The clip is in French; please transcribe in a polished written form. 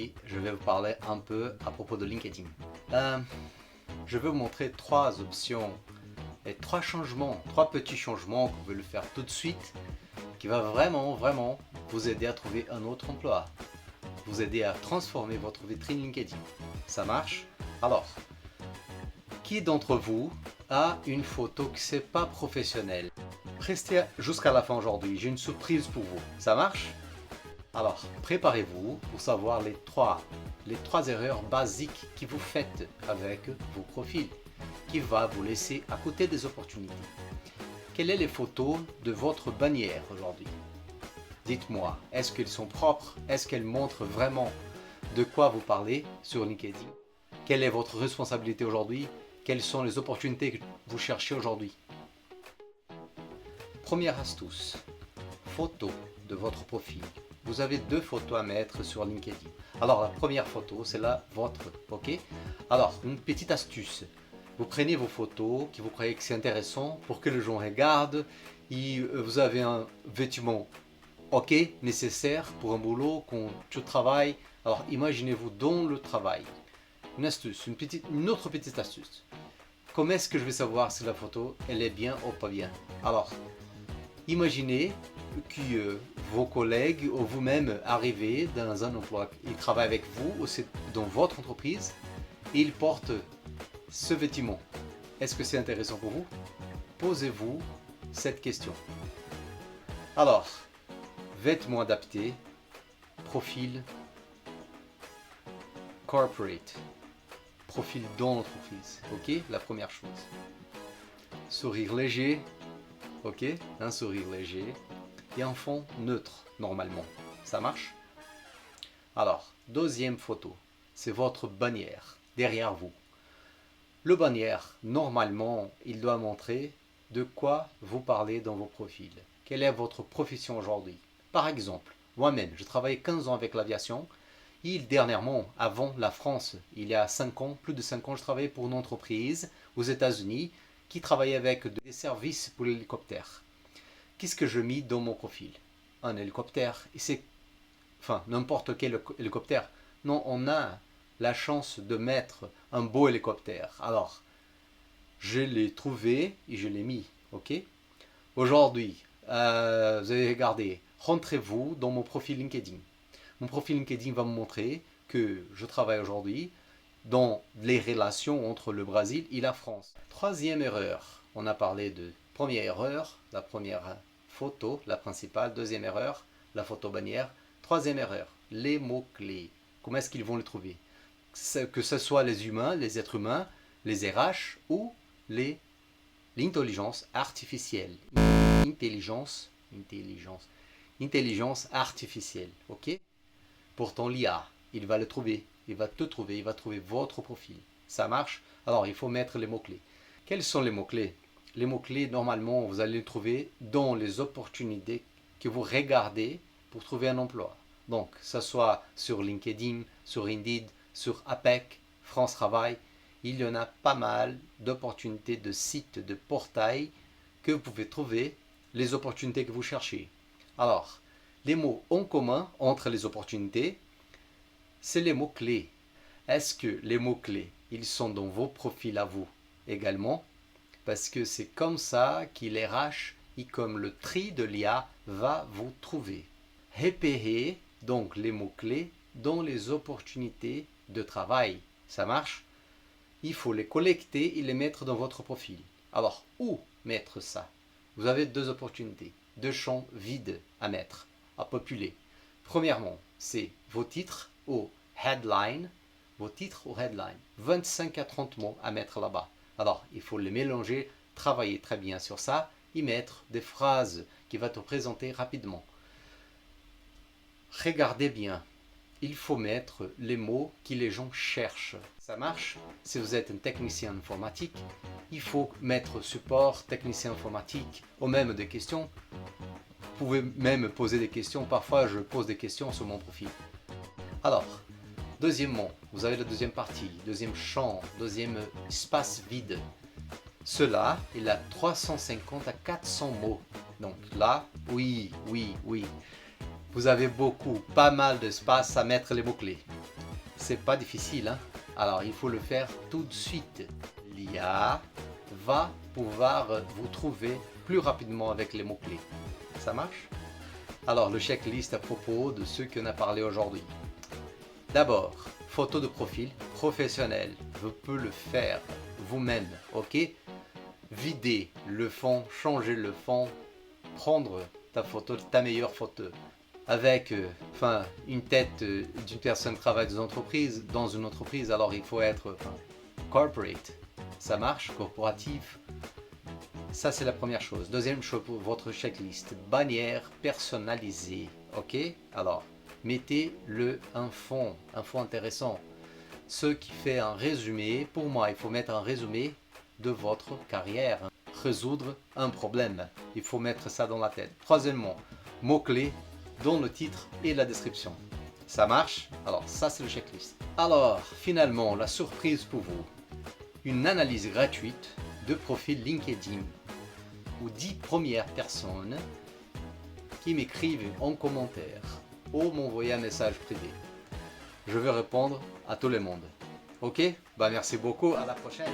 Aujourd'hui, je vais vous parler un peu à propos de LinkedIn. Je vais vous montrer trois options et trois petits changements que vous pouvez le faire tout de suite qui va vraiment vous aider à trouver un autre emploi, vous aider à transformer votre vitrine LinkedIn. Ça marche? Alors, qui d'entre vous a une photo qui n'est pas professionnelle? Restez jusqu'à la fin aujourd'hui, j'ai une surprise pour vous. Ça marche? Alors, préparez-vous pour savoir les trois erreurs basiques que vous faites avec vos profils, qui va vous laisser à côté des opportunités. Quelles sont les photos de votre bannière aujourd'hui? Dites-moi, est-ce qu'elles sont propres? Est-ce qu'elles montrent vraiment de quoi vous parlez sur LinkedIn? Quelle est votre responsabilité aujourd'hui? Quelles sont les opportunités que vous cherchez aujourd'hui? Première astuce, photo de votre profil. Vous avez deux photos à mettre sur LinkedIn. Alors la première photo, c'est la vôtre, ok? Alors, une petite astuce. Vous prenez vos photos qui vous croyez que c'est intéressant pour que les gens regardent. Et vous avez un vêtement ok, nécessaire pour un boulot, quand tu travailles. Alors imaginez-vous dans le travail. Une astuce, une autre petite astuce. Comment est-ce que je vais savoir si la photo elle est bien ou pas bien? Alors, imaginez que vos collègues ou vous-même arrivez dans un emploi, ils travaillent avec vous ou c'est dans votre entreprise et ils portent ce vêtement. Est-ce que c'est intéressant pour vous? Posez-vous cette question. Alors, vêtements adaptés, profil corporate, profil dans l'entreprise, ok? La première chose. Sourire léger, ok? Un sourire léger et un fond neutre, normalement. Ça marche? Alors, deuxième photo, c'est votre bannière, derrière vous. Le bannière, normalement, il doit montrer de quoi vous parlez dans vos profils. Quelle est votre profession aujourd'hui? Par exemple, moi-même, je travaille 15 ans avec l'aviation. Et dernièrement, avant la France, il y a 5 ans, plus de 5 ans, je travaillais pour une entreprise aux États-Unis qui travaillait avec des services pour l'hélicoptère. Qu'est-ce que je mis dans mon profil? Un hélicoptère. Et c'est, enfin, n'importe quel hélicoptère. Non, on a la chance de mettre un beau hélicoptère. Alors, je l'ai trouvé et je l'ai mis. Ok? Aujourd'hui, vous avez regardé, rentrez-vous dans mon profil LinkedIn. Mon profil LinkedIn va me montrer que je travaille aujourd'hui dans les relations entre le Brésil et la France. Troisième erreur, on a parlé de première erreur, la première photo, la principale. Deuxième erreur, la photo bannière. Troisième erreur, les mots-clés. Comment est-ce qu'ils vont les trouver? Que ce soit les humains, les êtres humains, les RH ou l'intelligence artificielle. Intelligence artificielle, ok? Pourtant l'IA, il va le trouver, il va te trouver, il va trouver votre profil. Ça marche? Alors il faut mettre les mots-clés. Quels sont les mots-clés? Les mots-clés, normalement, vous allez les trouver dans les opportunités que vous regardez pour trouver un emploi. Donc, que ce soit sur LinkedIn, sur Indeed, sur APEC, France Travail, il y en a pas mal d'opportunités de sites, de portails que vous pouvez trouver les opportunités que vous cherchez. Alors, les mots en commun entre les opportunités, c'est les mots-clés. Est-ce que les mots-clés, ils sont dans vos profils à vous également? Parce que c'est comme ça qu'il RH et comme le tri de l'IA va vous trouver. Repérez donc les mots-clés dans les opportunités de travail. Ça marche? Il faut les collecter et les mettre dans votre profil. Alors, où mettre ça? Vous avez deux opportunités, deux champs vides à mettre, à populer. Premièrement, c'est vos titres ou headline. Vos titres ou headline. 25 à 30 mots à mettre là-bas. Alors, il faut les mélanger, travailler très bien sur ça et mettre des phrases qui vont te présenter rapidement. Regardez bien. Il faut mettre les mots que les gens cherchent. Ça marche? Si vous êtes un technicien informatique, il faut mettre support, technicien informatique, ou même des questions. Vous pouvez même poser des questions. Parfois, je pose des questions sur mon profil. Alors, deuxièmement, vous avez la deuxième partie, deuxième champ, deuxième espace vide. Cela, il a 350 à 400 mots. Donc là, oui. Vous avez pas mal d'espace à mettre les mots-clés. c'est pas difficile, hein. Alors il faut le faire tout de suite. L'IA va pouvoir vous trouver plus rapidement avec les mots-clés. Ça marche? Alors le checklist à propos de ce qu'on a parlé aujourd'hui. D'abord, photo de profil professionnel. Vous pouvez le faire vous-même, ok? Vider le fond, changer le fond, prendre ta photo, ta meilleure photo avec une tête d'une personne qui travaille dans une entreprise, alors il faut être corporate, ça marche, corporatif. Ça c'est la première chose. Deuxième chose pour votre checklist, bannière personnalisée, ok? Alors, mettez un fond intéressant. Ce qui fait un résumé, pour moi il faut mettre un résumé de votre carrière, résoudre un problème, il faut mettre ça dans la tête. Troisièmement, mots-clés dans le titre et la description. Ça marche? Alors ça c'est le checklist. Alors finalement la surprise pour vous, une analyse gratuite de profil LinkedIn aux 10 premières personnes qui m'écrivent en commentaire ou m'envoyer un message privé. Je vais répondre à tout le monde. Ok? Bah merci beaucoup, à la prochaine.